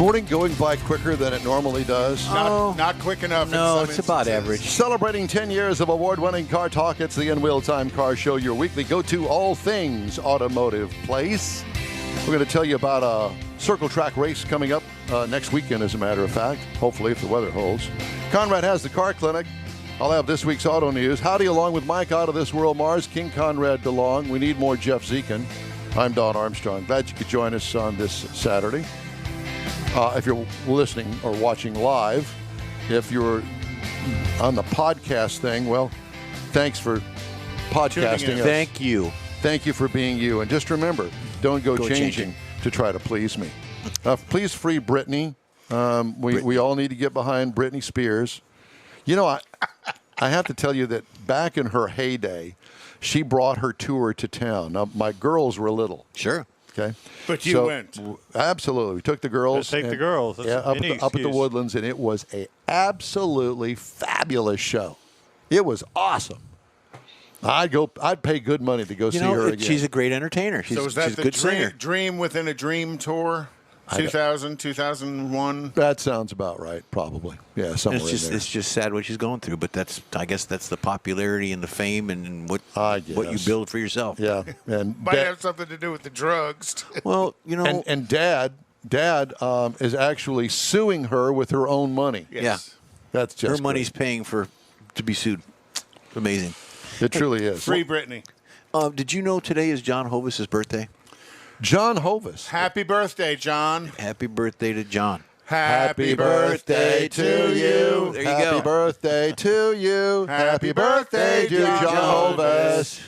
Morning going by quicker than it normally does. Not quick enough. No, it's about average. Celebrating 10 years of award-winning Car Talk, it's the In Wheel Time Car Show, your weekly go-to all things automotive place. We're going to tell you about a circle track race coming up next weekend, as a matter of fact, hopefully if the weather holds. Konrad has the car clinic. I'll have this week's auto news. Howdy, along with Mike out of this world, Mars, King Konrad DeLong. We need more Jeff Zekin. I'm Don Armstrong. Glad you could join us on this Saturday. If you're listening or watching live, if you're on the podcast thing, well, thanks for podcasting us. Thank you. Thank you for being you. And just remember, don't go changing to try to please me. Please free Brittany. We all need to get behind Brittany Spears. You know, I have to tell you that back in her heyday, she brought her tour to town. Now, my girls were little. Sure. Okay. But you went. Absolutely. We took the girls. Take the girls. That's up at the Woodlands, and it was a absolutely fabulous show. It was awesome. I'd pay good money to go see her again. She's a great entertainer. So is that she's a the good singer. dream within a dream tour? 2000, 2001? That sounds about right, probably. Yeah, somewhere in there. It's just sad what she's going through, but I guess that's the popularity and the fame and what you build for yourself. Yeah, and might have something to do with the drugs. Well, you know, and Dad is actually suing her with her own money. Yes. Yeah, that's just her money's paying to be sued. Amazing. It truly is. Free Brittany. Did you know today is John Hovis' birthday? John Hovis. Happy birthday, John. Happy birthday to John. Happy birthday to you. There you Happy go. birthday to you. Happy birthday, dear John Hovis.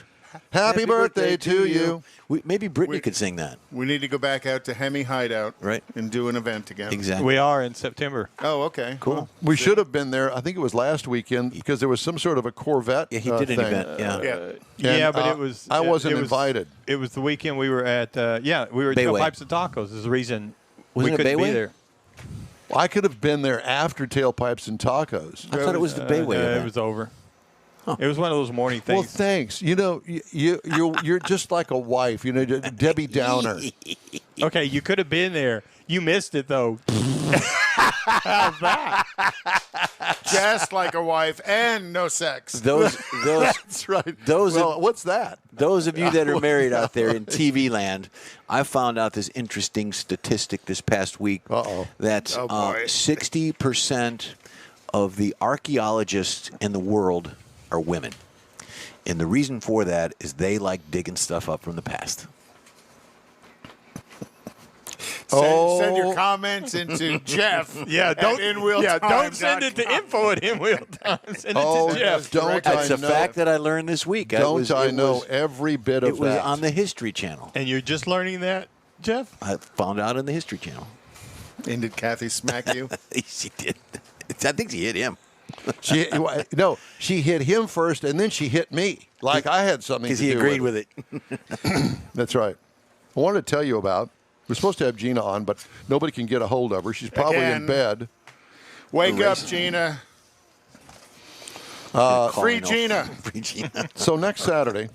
Happy birthday to you. Maybe Brittany could sing that. We need to go back out to Hemi Hideout and do an event again. Exactly. We are in September. Oh, okay. Cool. Well, We should have been there. I think it was last weekend because there was some sort of a Corvette. Yeah, he did an thing. event. Yeah. Yeah, And, but it was. I wasn't it was- invited. It was the weekend we were at. We were at Bayway. Pipes and Tacos. Is the reason Wasn't we it couldn't be Bayway? there. I could have been there after Tailpipes and Tacos. I thought it was the Bayway event. It was over. It was one of those morning Well, things. thanks. You know, you're just like a wife. You know, Debbie Downer. Okay, you could have been there. You missed it though. How's that? just like a wife and no sex. Those That's right. What's that? Those of you that are married out there in TV land, I found out this interesting statistic this past week that 60% of the archaeologists in the world are women. And the reason for that is they like digging stuff up from the past. Send your comments into Jeff. Don't send it to info at InWheelTime. Send it to Jeff. That's a fact that I learned this week. I know every bit of it was that. on the History Channel. And you're just learning that, Jeff? I found out on the History Channel. And did Kathy smack you? She did. I think she hit him. She hit him first, and then she hit me. Like I had something to do because he agreed with it. That's right. I wanted to tell you about. We're supposed to have Gina on, but nobody can get a hold of her. She's probably in bed. Wake up, Gina. Free Gina. Free Gina. So next Saturday,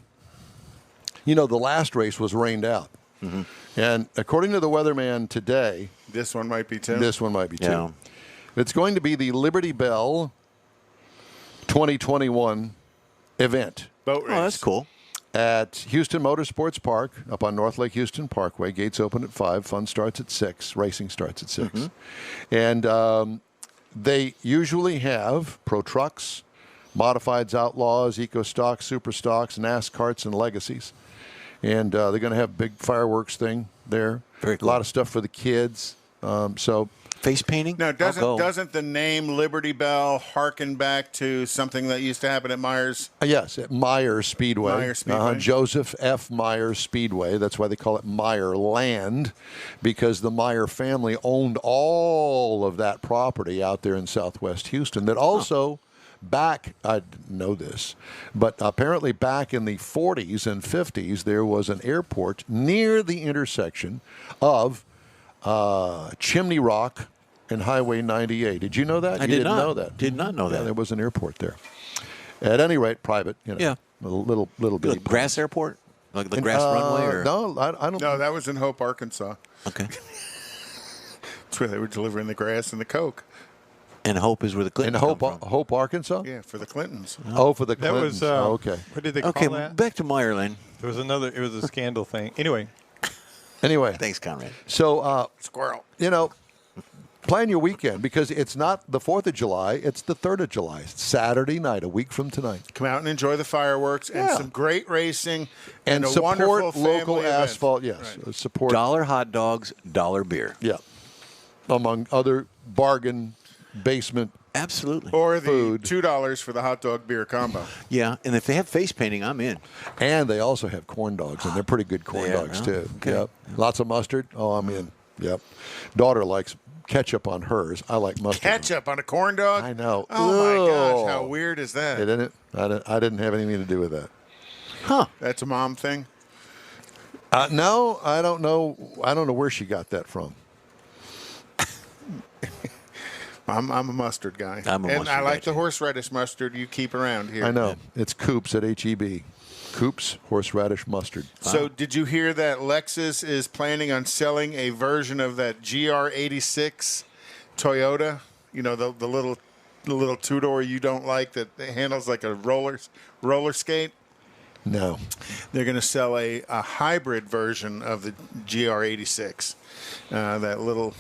the last race was rained out. Mm-hmm. And according to the weatherman today, this one might be too. Yeah. It's going to be the Liberty Bell 2021 event. Boat race. Oh, that's cool. At Houston Motorsports Park up on North Lake Houston Parkway. Gates open at 5. Fun starts at 6. Racing starts at 6. Mm-hmm. And they usually have Pro Trucks, Modifieds, Outlaws, Eco Stocks, Super Stocks, NAS Karts, and Legacies. And they're going to have a big fireworks thing there. Very cool. A lot of stuff for the kids. Face painting? Now, doesn't the name Liberty Bell harken back to something that used to happen at Myers? Yes, at Myers Speedway. Myers Speedway. Joseph F. Myers Speedway. That's why they call it Meyer Land, because the Meyer family owned all of that property out there in southwest Houston. That also back, I didn't know this, but apparently back in the 40s and 50s, there was an airport near the intersection of Chimney Rock and Highway 98. Did you know that? I didn't know that. Did not know that. Yeah, there was an airport there. At any rate, private. Yeah. A little bitty. Like grass airport? Like the grass runway? Or? No, I don't. No, that was in Hope, Arkansas. Okay. That's where they were delivering the grass and the Coke. And Hope is where the Clintons come from. Hope, Arkansas? Yeah, for the Clintons. Oh, for the That Clintons. was Okay. What did they call that? Back to Meyerland. There was another. It was a scandal thing. Anyway, Thanks, Conrad. So, Squirrel. plan your weekend because it's not the 4th of July, it's the 3rd of July. Saturday night, a week from tonight. Come out and enjoy the fireworks and some great racing And a support wonderful local family event. asphalt, yes. Right. Support. $1 hot dogs, $1 beer. Yeah. Among other bargain basement Absolutely. Or the food. $2 for the hot dog beer combo. Yeah, and if they have face painting, I'm in. And they also have corn dogs, and they're pretty good corn They are, dogs, huh? too. Okay. Yep. Lots of mustard. Oh, I'm in. Yep. Daughter likes ketchup on hers. I like mustard. Ketchup on a corn dog? I know. Oh, my Ugh. gosh. How weird is that? Didn't it? I didn't have anything to do with that. Huh. That's a mom thing? No, I don't know. I don't know where she got that from. I'm a mustard guy. I'm a and mustard I like guy, the too. horseradish mustard you keep around here. I know. It's Coops at HEB. Coops horseradish mustard. So did you hear that Lexus is planning on selling a version of that GR86 Toyota? You know, the little two-door you don't like that handles like a roller skate? No. They're going to sell a hybrid version of the GR86, that little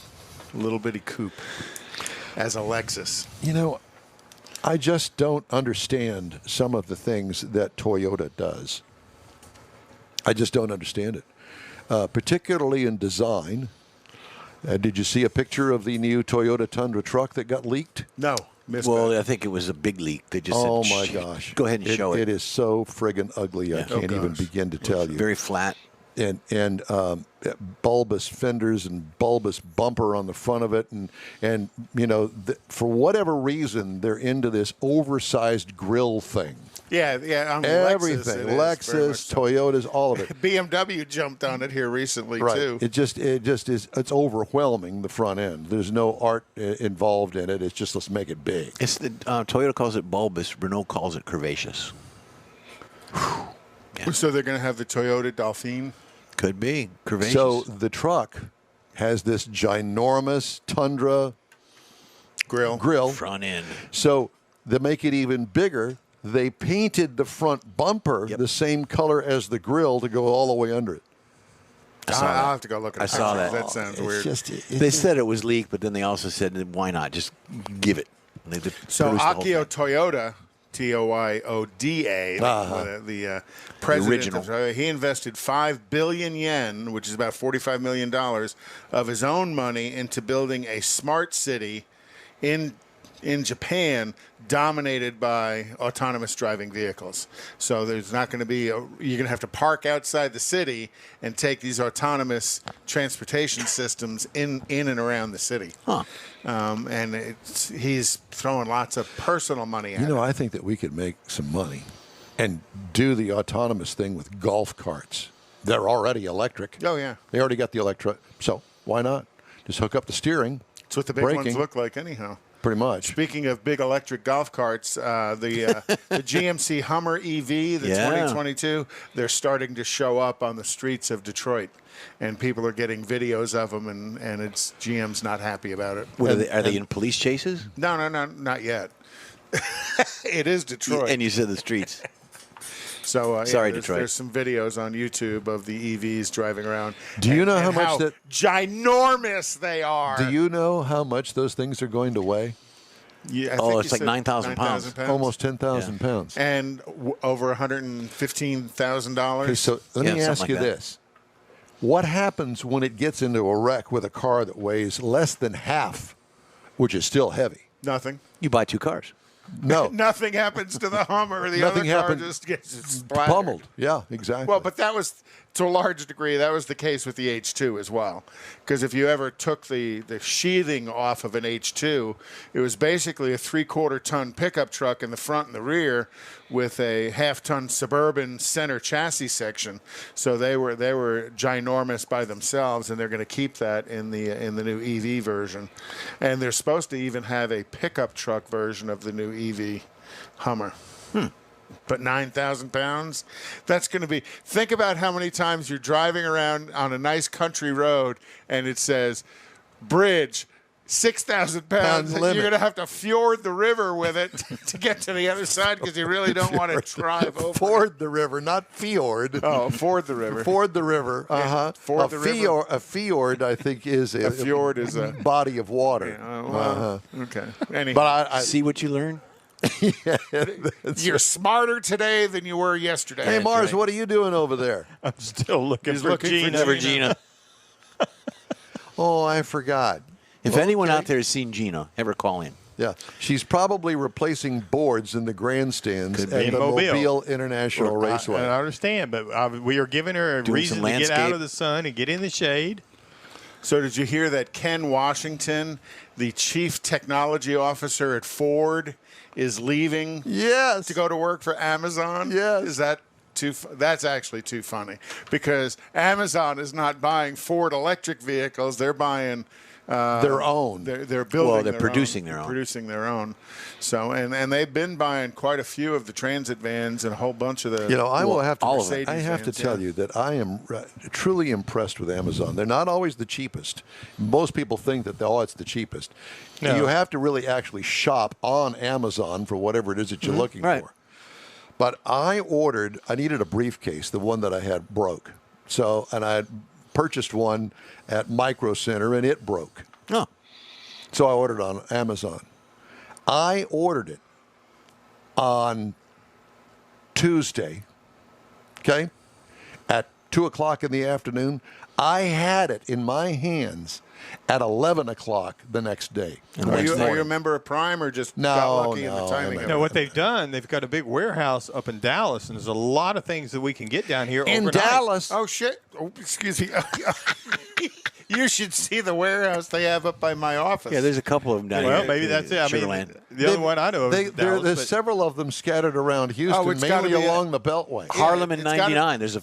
bitty coupe, as a Lexus. I just don't understand some of the things that Toyota does. I just don't understand it, particularly in design. Did you see a picture of the new Toyota Tundra truck that got leaked? No, missed Well, that. I think it was a big leak. They just Oh, said, my "Shh, gosh. Go ahead and show it." It is so friggin' ugly. I can't even begin to tell you. Very flat. And bulbous fenders and bulbous bumper on the front of it, and for whatever reason they're into this oversized grill thing. Yeah. On Everything, Lexus, Toyotas, all of it. BMW jumped on it here recently Right. too. It just is. It's overwhelming, the front end. There's no art involved in it. It's just let's make it big. It's the Toyota calls it bulbous. Renault calls it curvaceous. So they're going to have the Toyota Dolphin. Could be curvaceous. So the truck has this ginormous Tundra grill. front end. So to make it even bigger, they painted the front bumper the same color as the grill to go all the way under it. I'll have to go look at it. I saw that. That sounds weird. They said it was leaked, but then they also said, "Why not? Just give it." They So produced the whole Akio thing. Toyoda, Toyoda, the president original. of Toyota, he invested 5 billion yen, which is about $45 million, of his own money into building a smart city in Japan dominated by autonomous driving vehicles. So there's not going to be you're going to have to park outside the city and take these autonomous transportation systems in and around the city. Huh. And he's throwing lots of personal money at it. I think that we could make some money and do the autonomous thing with golf carts. They're already electric. Oh, yeah. They already got the electric. So why not? Just hook up the steering. That's what the big ones look like anyhow. Pretty much. Speaking of big electric golf carts, the GMC Hummer EV, the Yeah. 2022, they're starting to show up on the streets of Detroit. And people are getting videos of them, and it's GM's not happy about it. What are they in police chases? No, not yet. It is Detroit. And you said the streets. So Sorry, there's, Detroit. There's some videos on YouTube of the EVs driving around. Do you know and how much that ginormous they are? Do you know how much those things are going to weigh? Yeah, I Oh, think it's you like said 9,000 pounds. Almost 10,000 pounds. And over $115,000. Okay, so let me something ask like you that. this. What happens when it gets into a wreck with a car that weighs less than half, which is still heavy? Nothing. You buy 2 cars. No. Nothing happens to the Hummer. The Nothing other car happened. just gets splattered. Pummeled. Yeah, exactly. Well, but that was, to a large degree, that was the case with the H2 as well. Because if you ever took the sheathing off of an H2, it was basically a 3/4-ton pickup truck in the front and the rear with a half-ton Suburban center chassis section. So they were ginormous by themselves, and they're going to keep that in the new EV version. And they're supposed to even have a pickup truck version of the new EV Hummer. But 9,000 pounds, that's going to be, think about how many times you're driving around on a nice country road and it says bridge. 6,000 pounds. limit. You're going to have to fjord the river with it to get to the other side because you really don't want to drive over. Ford the river, not fjord. Oh, ford the river. Ford the river. Yeah, ford the river. A fjord, I think, is A fjord is a body of water. Okay. Anyhow. But I See what you learn? You're smarter today than you were yesterday. hey, Mars, what are you doing over there? I'm still looking He's for looking for Gina. Gina. Oh, I forgot. If anyone out there has seen Gina, have her call in. Yeah, she's probably replacing boards in the grandstands Could at be. the Mobile. Mobile International Raceway. I understand, but we are giving her a Doing reason some to get out landscape. of the sun and get in the shade. So did you hear that Ken Washington, the chief technology officer at Ford, is leaving Yes. to go to work for Amazon? Yes. Is that that's actually too funny because Amazon is not buying Ford electric vehicles. They're buying Their own. They're building. Well, they're their producing own, their own. Producing their own. So and they've been buying quite a few of the transit vans and a whole bunch of the. You know, I will have to. all of it. I have to tell you that I am truly impressed with Amazon. They're not always the cheapest. Most people think that it's the cheapest. No. You have to really actually shop on Amazon for whatever it is that you're looking Right. for. But I needed a briefcase. The one that I had broke. And I purchased one at Micro Center and it broke. No. So I ordered on Amazon. I ordered it on Tuesday, okay, at 2 o'clock in the afternoon. I had it in my hands at 11 o'clock the next day. Are you a member of Prime or just got lucky in the timing? no. Now, what they've done, they've got a big warehouse up in Dallas, and there's a lot of things that we can get down here In overnight. Dallas. Oh shit! Oh, excuse me. You should see the warehouse they have up by my office. Yeah, there's a couple of them down here. Well, maybe that's it. I mean, Sugarland. the other one I know of is Dallas, There's but- several of them scattered around Houston, it's gotta mainly be along the Beltway. Harlem in it's gotta- 99. There's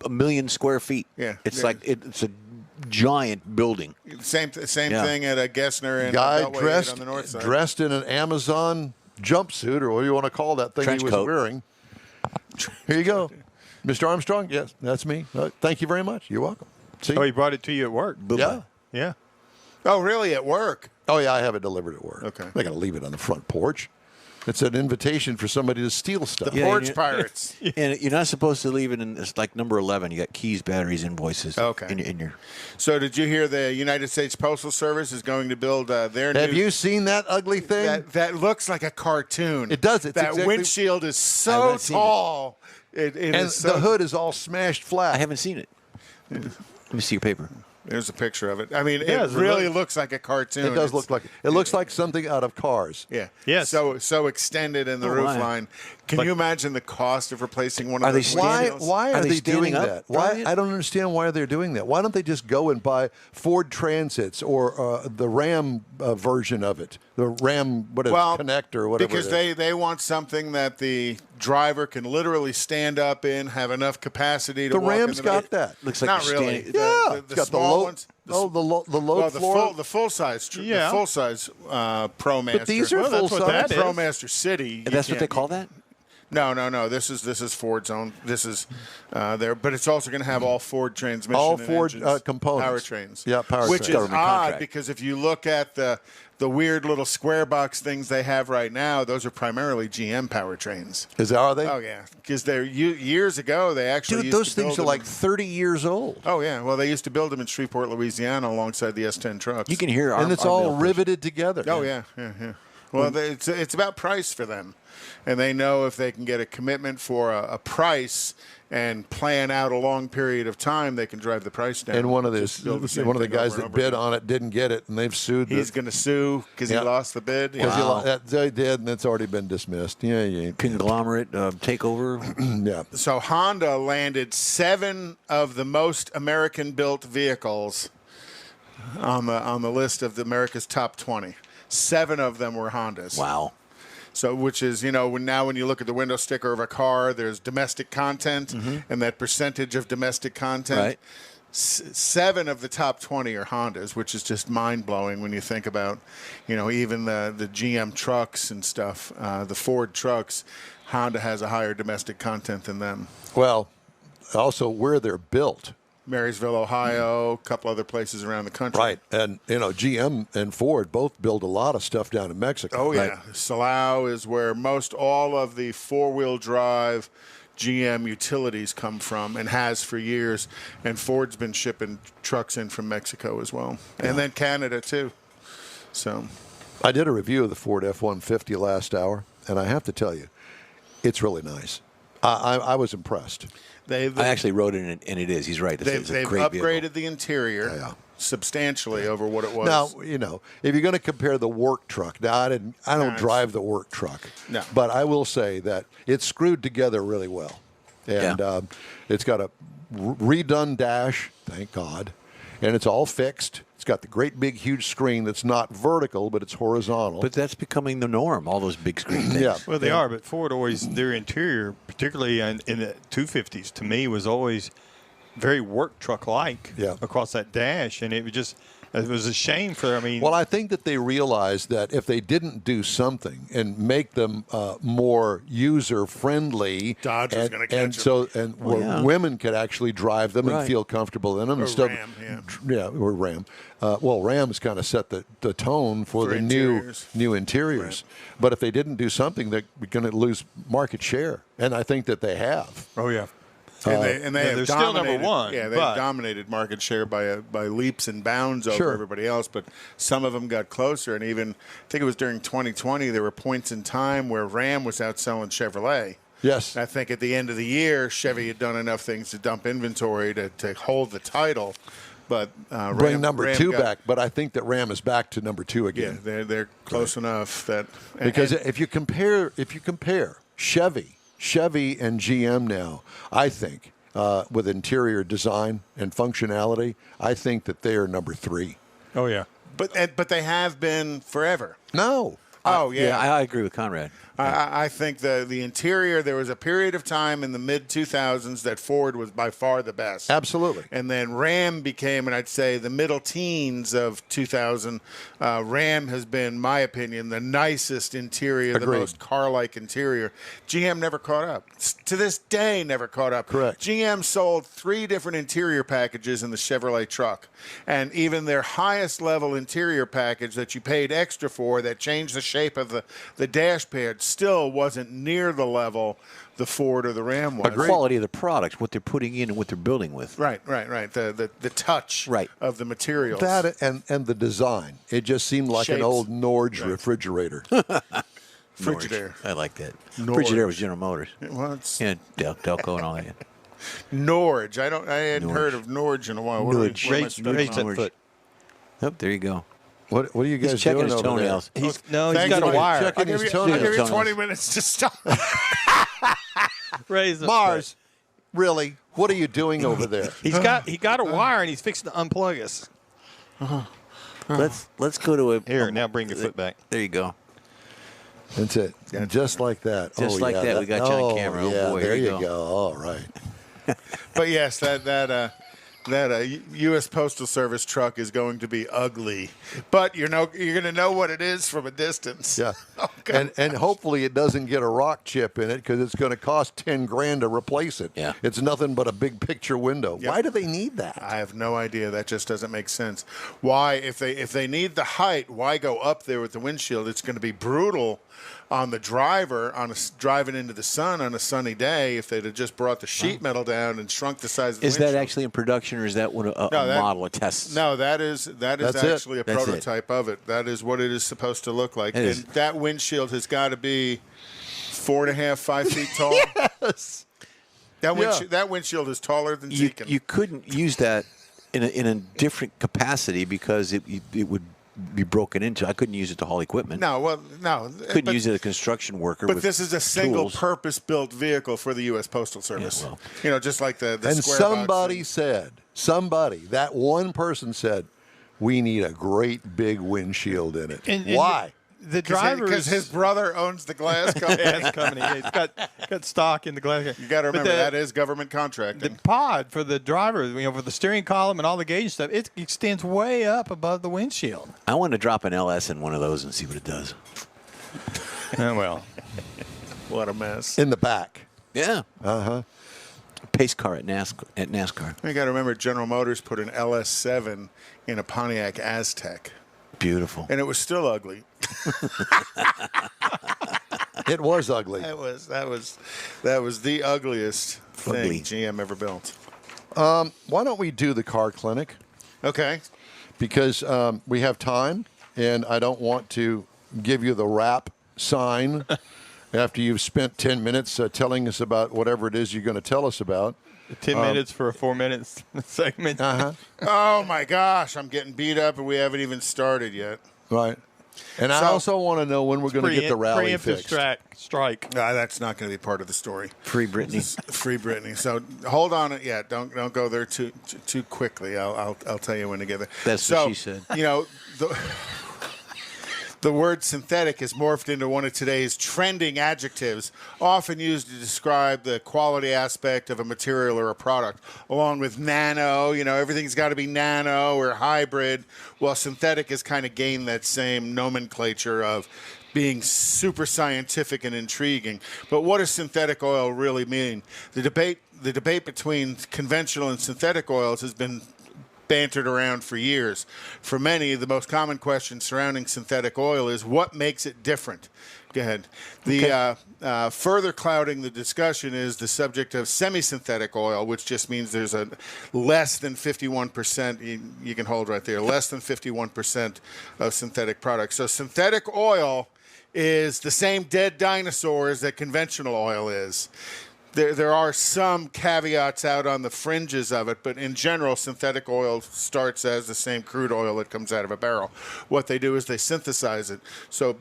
a million square feet. Yeah. It's Yeah. like it's a giant building. Same Yeah. thing at a Gessner and Guy Beltway on the north side. dressed in an Amazon jumpsuit, or what do you want to call that thing Trench he was coat. wearing. Here you go. Mr. Armstrong? Yes, that's me. Thank you very much. You're welcome. See? Oh, he brought it to you at work. Yeah. Yeah. Oh, really? At work? Oh, yeah, I have it delivered at work. Okay. I'm not going to leave it on the front porch. It's an invitation for somebody to steal stuff. Yeah, Porch and Pirates. And you're not supposed to leave it in. It's like number 11. You got keys, batteries, invoices. Okay. In your. So did you hear the United States Postal Service is going to build their Have new... you seen that ugly thing? That looks like a cartoon. It does. It's that exactly- windshield is I so haven't seen it. tall. It and is so... the hood is all smashed flat. I haven't seen it. Let me see your paper. There's a picture of it. I mean, Yeah, it it's really looks like a cartoon. It does It's- look like it looks like something out of Cars. Yeah. Yes. So extended in the Oh, roof my. line. Can you imagine the cost of replacing one of Are they those standing- windshields? Why are Are they they doing standing up, that? Why? Brian? I don't understand why they're doing that. Why don't they just go and buy Ford Transits or the Ram version of it, the Ram Connect or whatever? Because it is. they want something that the driver can literally stand up in, have enough capacity to The walk Ram's in the got that. Looks like Not you're really. standing- Yeah, The it's got the small low. ones. The low Well, floor. the full size. Yeah. The full size ProMaster. But these are Well, that's full what that size. is. ProMaster City. And that's what they call that? No. This is Ford's own. This is there, but it's also going to have all Ford transmission, All and Ford, engines, components. powertrains. Yeah, powertrains. Which is Government odd contract. because if you look at the weird little square box things they have right now, those are primarily GM powertrains. Are they? Oh yeah, because they're years ago they actually Dude, used those to build things are them- like 30 years old. Oh yeah, well they used to build them in Shreveport, Louisiana, alongside the S10 trucks. You can hear And it's all riveted together. Oh yeah. Well, it's about price for them, and they know if they can get a commitment for a price and plan out a long period of time, they can drive the price down. And one of Just build the same the thing guys over that and over bid again. on it didn't get it, and they've sued. He's going to sue because Yeah. he lost the bid. Because Wow. they did, and it's already been dismissed. Yeah. Conglomerate takeover. Yeah. So Honda landed 7 of the most American-built vehicles on the list of America's top 20. 7 of them were Hondas. Wow. So, which is, when you look at the window sticker of a car, there's domestic content and that percentage of domestic content. Right. 7 of the top 20 are Hondas, which is just mind-blowing when you think about, even the GM trucks and stuff, the Ford trucks, Honda has a higher domestic content than them. Well, also where they're built. Marysville, Ohio, a couple other places around the country. Right. And, GM and Ford both build a lot of stuff down in Mexico. Oh, yeah. Right? Silao is where most all of the four-wheel drive GM utilities come from and has for years. And Ford's been shipping trucks in from Mexico as well. Yeah. And then Canada, too. So I did a review of the Ford F-150 last hour, and I have to tell you, it's really nice. I was impressed. I actually wrote it, and it is. He's right. They've upgraded the interior substantially over what it was. Now, if you're going to compare the work truck, now I don't drive the work truck, but I will say that it's screwed together really well, and it's got a redone dash, thank God, and it's all fixed. It's got the great big huge screen that's not vertical, but it's horizontal. But that's becoming the norm, all those big screen things. Yeah. Well, they are, but Ford always, their interior, particularly in the 250s, to me was always very work truck-like across that dash, and it was a shame for, Well, I think that they realized that if they didn't do something and make them more user-friendly, Dodge was going to catch them. Women could actually drive them and feel comfortable in them. Or Ram, or Ram. Ram's kind of set the tone for the new interiors. Right. But if they didn't do something, they're going to lose market share, and I think that they have. Oh, yeah. And they have they're still number one. Yeah, they've dominated market share by leaps and bounds over everybody else. But some of them got closer, and even I think it was during 2020 there were points in time where Ram was outselling Chevrolet. Yes, I think at the end of the year, Chevy had done enough things to dump inventory to hold the title. But bring number two back. But I think that Ram is back to number two again. Yeah, they're close enough that because if you compare Chevy and GM now, I think, with interior design and functionality, I think that they are number three. Oh, yeah. But they have been forever. No. Oh, yeah. Yeah, I agree with Konrad. I think the interior, there was a period of time in the mid-2000s that Ford was by far the best. Absolutely. And then Ram became, and I'd say the middle teens of 2000, Ram has been, my opinion, the nicest interior, the most car-like interior. GM never caught up. To this day, never caught up. Correct. GM sold 3 different interior packages in the Chevrolet truck. And even their highest level interior package that you paid extra for that changed the shape of the dash pad still wasn't near the level the Ford or the Ram was. The quality of the product, what they're putting in and what they're building with. Right. The touch of the materials. That and the design. It just seemed like an old Norge refrigerator. Frigidaire. I like that. Norge. Frigidaire was General Motors. Well, Yeah, Delco and all that. Norge. I hadn't heard of Norge in a while. Norge. Raised foot. Oh, there you go. What are you guys He's checking doing his over toenails. He's got a wire. Checking his I'll give you toenails. 20 minutes to stop. Raise the Mars, really? What are you doing over there? He got a wire and he's fixing to unplug us. Let's go to a Here, now bring your foot back. There you go. That's it. Just like that. Just like that. We got you on camera. Oh, boy, there here you go. All right. But yes, that U.S. Postal Service truck is going to be ugly. But you're going to know what it is from a distance. Yeah. Okay. And hopefully it doesn't get a rock chip in it because it's going to cost $10,000 to replace it. Yeah. It's nothing but a big picture window. Yep. Why do they need that? I have no idea. That just doesn't make sense. Why, if they need the height, why go up there with the windshield? It's going to be brutal on the driver driving into the sun on a sunny day if they'd have just brought the sheet metal down and shrunk the size of the windshield. Is that actually in production, or is that what a model, a test? No, that is actually a prototype of it. That is what it is supposed to look like. And that windshield has got to be 4.5, 5 feet tall. Yes. That windshield is taller than Zekin. You couldn't use that in a different capacity because it would be broken into. I couldn't use it to haul equipment. No. Couldn't use it as a construction worker. But this is a single purpose-built vehicle for the U.S. Postal Service. Yeah, well. Just like the and square somebody box said, that one person said, we need a great big windshield in it. Why? The driver, because his brother owns the glass company. He's got stock in the glass. You got to remember that is government contracting. The pod for the driver, for the steering column and all the gauge stuff, it extends way up above the windshield. I want to drop an LS in one of those and see what it does. Well, what a mess. In the back. Yeah. Uh-huh. Pace car at NASCAR. You got to remember, General Motors put an LS7 in a Pontiac Aztec. Beautiful. And it was still ugly. It was ugly. That was the ugliest thing GM ever built. Why don't we do the car clinic? Okay. Because we have time, and I don't want to give you the wrap sign after you've spent 10 minutes telling us about whatever it is you're going to tell us about. 10 minutes for a 4-minute segment. Oh, my gosh. I'm getting beat up, and we haven't even started yet. Right. And I also want to know when we're going to get the rally fixed. Strike. That's not going to be part of the story. Free Brittany. Free Brittany. So hold on. Yeah, don't go there too quickly. I'll tell you when to get there. That's what she said. You know, the word synthetic has morphed into one of today's trending adjectives, often used to describe the quality aspect of a material or a product, along with nano. You know, everything's got to be nano or hybrid. Well, synthetic has kind of gained that same nomenclature of being super scientific and intriguing. But what does synthetic oil really mean? The debate between conventional and synthetic oils has been bantered around for years. For many, the most common question surrounding synthetic oil is what makes it different? Go ahead. The further clouding the discussion is the subject of semi-synthetic oil, which just means there's a less than 51%, you can hold right there, less than 51% of synthetic products. So synthetic oil is the same dead dinosaurs that conventional oil is. There are some caveats out on the fringes of it, but in general, synthetic oil starts as the same crude oil that comes out of a barrel. What they do is they synthesize it. So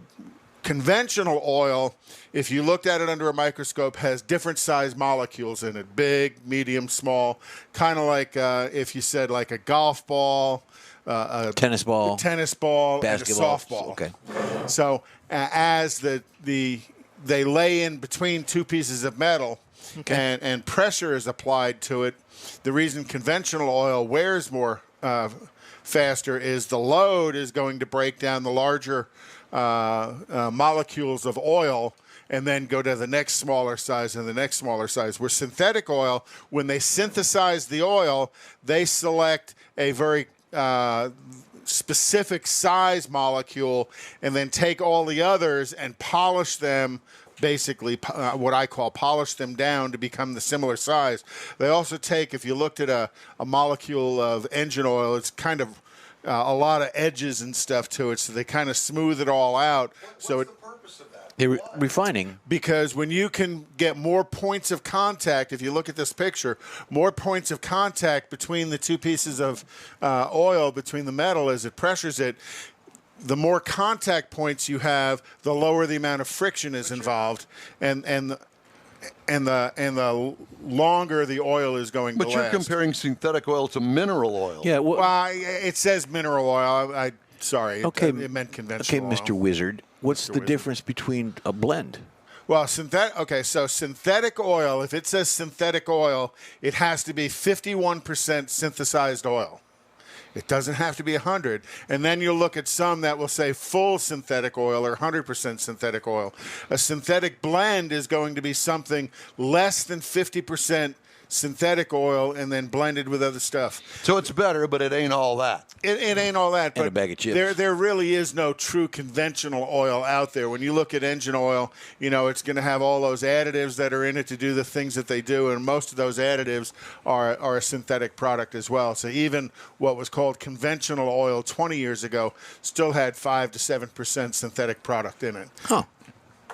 conventional oil, if you looked at it under a microscope, has different size molecules in it, big, medium, small, kind of like if you said like a golf ball, a tennis ball, basketball, and a softball. Okay. So as they lay in between two pieces of metal, okay, and pressure is applied to it, the reason conventional oil wears more faster is the load is going to break down the larger molecules of oil and then go to the next smaller size and the next smaller size. Where synthetic oil, when they synthesize the oil, they select a very specific size molecule and then take all the others and polish them, basically what I call polish them down to become the similar size. They also take, if you looked at a molecule of engine oil, it's kind of a lot of edges and stuff to it, so they kind of smooth it all out. What's the purpose of that? They're refining. Because when you can get more points of contact, if you look at this picture, more points of contact between the two pieces of oil, between the metal as it pressures it, the more contact points you have, the lower the amount of friction is involved, and the longer the oil is going to last. But you're comparing synthetic oil to mineral oil. Yeah. Well, it says mineral oil. Sorry. Okay. It meant conventional oil. Okay, Mr. Wizard. What's the difference between a blend? Well, so synthetic oil, if it says synthetic oil, it has to be 51% synthesized oil. It doesn't have to be 100. And then you'll look at some that will say full synthetic oil or 100% synthetic oil. A synthetic blend is going to be something less than 50% synthetic oil and then blended with other stuff. So it's better, but it ain't all that. It ain't all that. And but a bag of chips. There really is no true conventional oil out there. When you look at engine oil, you know, it's going to have all those additives that are in it to do the things that they do, and most of those additives are a synthetic product as well. So even what was called conventional oil 20 years ago still had 5 to 7% synthetic product in it. Huh.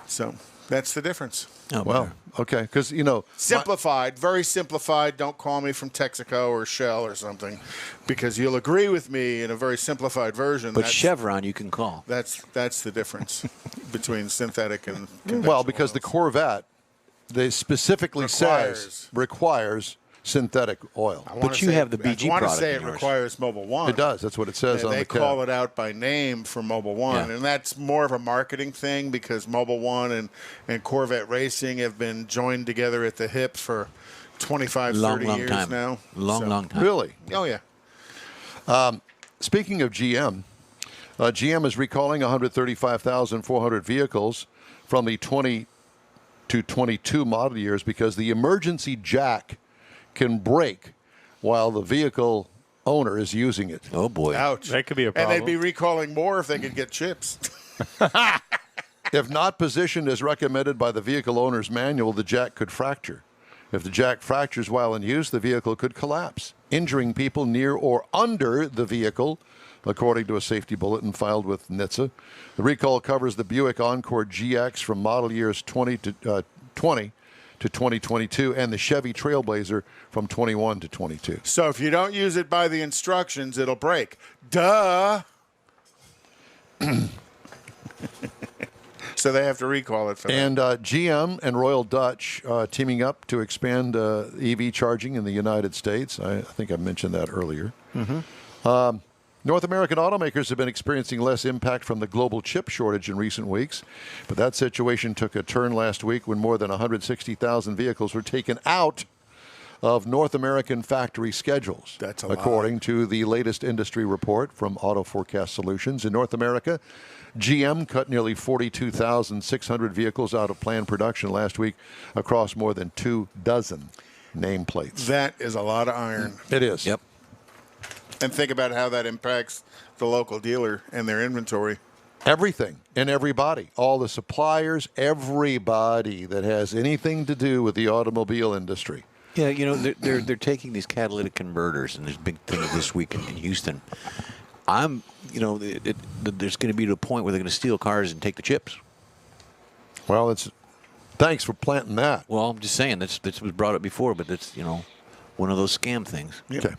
So that's the difference. Oh, well, okay, because, you know. Simplified, very simplified. Don't call me from Texaco or Shell or something, because you'll agree with me in a very simplified version. But Chevron you can call. That's the difference between synthetic and conventional. Well, because the Corvette, they specifically requires synthetic oil. But you have the BG product. I want to say it requires Mobil 1. It does. That's what it says on the cab. They call it out by name for Mobil 1, and that's more of a marketing thing because Mobil 1 and Corvette Racing have been joined together at the hip for 25, 30 years time. now. Long time. Really? Oh, yeah. Speaking of GM, GM is recalling 135,400 vehicles from the 20 to 22 model years because the emergency jack can break while the vehicle owner is using it. Oh, boy. Ouch. That could be a problem. And they'd be recalling more if they could get chips. If not positioned as recommended by the vehicle owner's manual, the jack could fracture. If the jack fractures while in use, the vehicle could collapse, injuring people near or under the vehicle, according to a safety bulletin filed with NHTSA. The recall covers the Buick Encore GX from model years 20 to 2022 and the Chevy Trailblazer from 21 to 22. So if you don't use it by the instructions, it'll break. Duh. So they have to recall it for that. And GM and Royal Dutch teaming up to expand EV charging in the United States. I think I mentioned that earlier. North American automakers have been experiencing less impact from the global chip shortage in recent weeks, but that situation took a turn last week when more than 160,000 vehicles were taken out of North American factory schedules. That's a lot. According to the latest industry report from Auto Forecast Solutions. In North America, GM cut nearly 42,600 vehicles out of planned production last week across more than 24 nameplates. That is a lot of iron. It is. Yep. And think about how that impacts the local dealer and their inventory. Everything and everybody, all the suppliers, everybody that has anything to do with the automobile industry. Yeah, you know, they're taking these catalytic converters, and there's a big thing this week in Houston. There's going to be to a point where they're going to steal cars and take the chips. Well, thanks for planting that. Well, I'm just saying, that was brought up before, but that's, one of those scam things. Yep. Okay.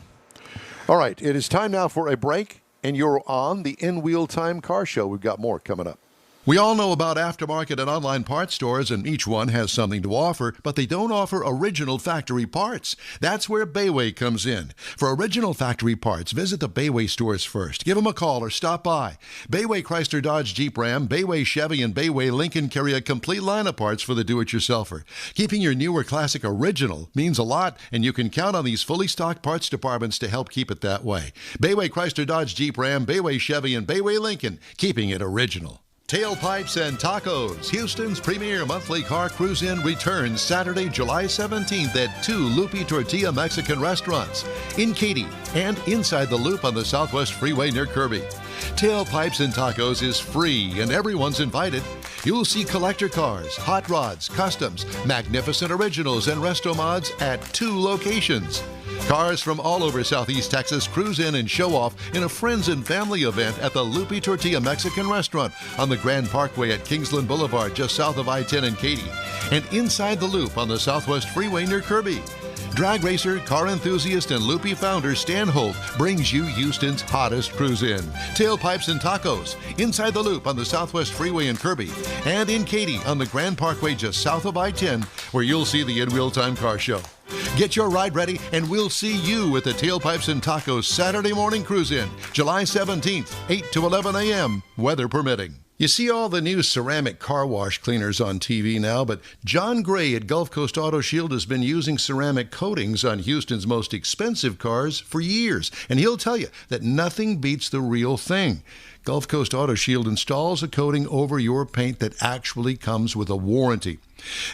All right, it is time now for a break, and you're on the In Wheel Time Car Show. We've got more coming up. We all know about aftermarket and online parts stores, and each one has something to offer, but they don't offer original factory parts. That's where Bayway comes in. For original factory parts, visit the Bayway stores first. Give them a call or stop by. Bayway Chrysler Dodge Jeep Ram, Bayway Chevy, and Bayway Lincoln carry a complete line of parts for the do-it-yourselfer. Keeping your newer classic original means a lot, and you can count on these fully stocked parts departments to help keep it that way. Bayway Chrysler Dodge Jeep Ram, Bayway Chevy, and Bayway Lincoln, keeping it original. Tailpipes and Tacos, Houston's premier monthly car cruise-in returns Saturday, July 17th at 2 Loopy Tortilla Mexican restaurants in Katy and inside the Loop on the Southwest Freeway near Kirby. Tailpipes and Tacos is free and everyone's invited. You'll see collector cars, hot rods, customs, magnificent originals, and resto mods at 2 locations. Cars from all over Southeast Texas cruise in and show off in a friends and family event at the Loopy Tortilla Mexican restaurant on the Grand Parkway at Kingsland Boulevard, just south of I-10 in Katy, and inside the Loop on the Southwest Freeway near Kirby. Drag racer, car enthusiast, and Loopy founder Stan Holt brings you Houston's hottest cruise-in. Tailpipes and Tacos, inside the Loop on the Southwest Freeway in Kirby, and in Katy on the Grand Parkway just south of I-10, where you'll see the In Wheel Time Car Show. Get your ride ready, and we'll see you at the Tailpipes and Tacos Saturday morning cruise-in, July 17th, 8 to 11 a.m., weather permitting. You see all the new ceramic car wash cleaners on TV now, but John Gray at Gulf Coast Auto Shield has been using ceramic coatings on Houston's most expensive cars for years, and he'll tell you that nothing beats the real thing. Gulf Coast Auto Shield installs a coating over your paint that actually comes with a warranty.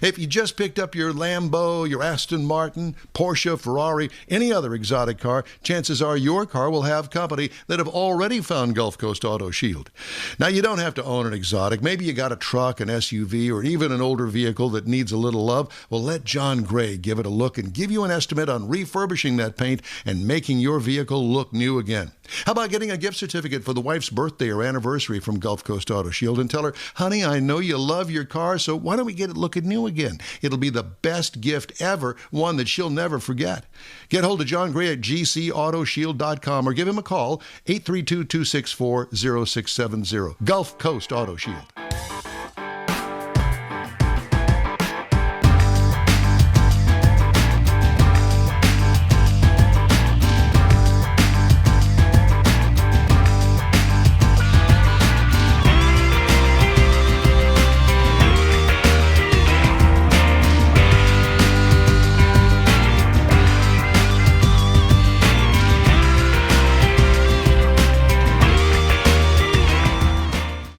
If you just picked up your Lambo, your Aston Martin, Porsche, Ferrari, any other exotic car, chances are your car will have company that have already found Gulf Coast Auto Shield. Now, you don't have to own an exotic. Maybe you got a truck, an SUV, or even an older vehicle that needs a little love. Well, let John Gray give it a look and give you an estimate on refurbishing that paint and making your vehicle look new again. How about getting a gift certificate for the wife's birthday or anniversary from Gulf Coast Auto Shield and tell her, honey, I know you love your car, so why don't we get it looking new again? It'll be the best gift ever, one that she'll never forget. Get hold of John Gray at gcautoshield.com or give him a call, 832-264-0670. Gulf Coast Auto Shield.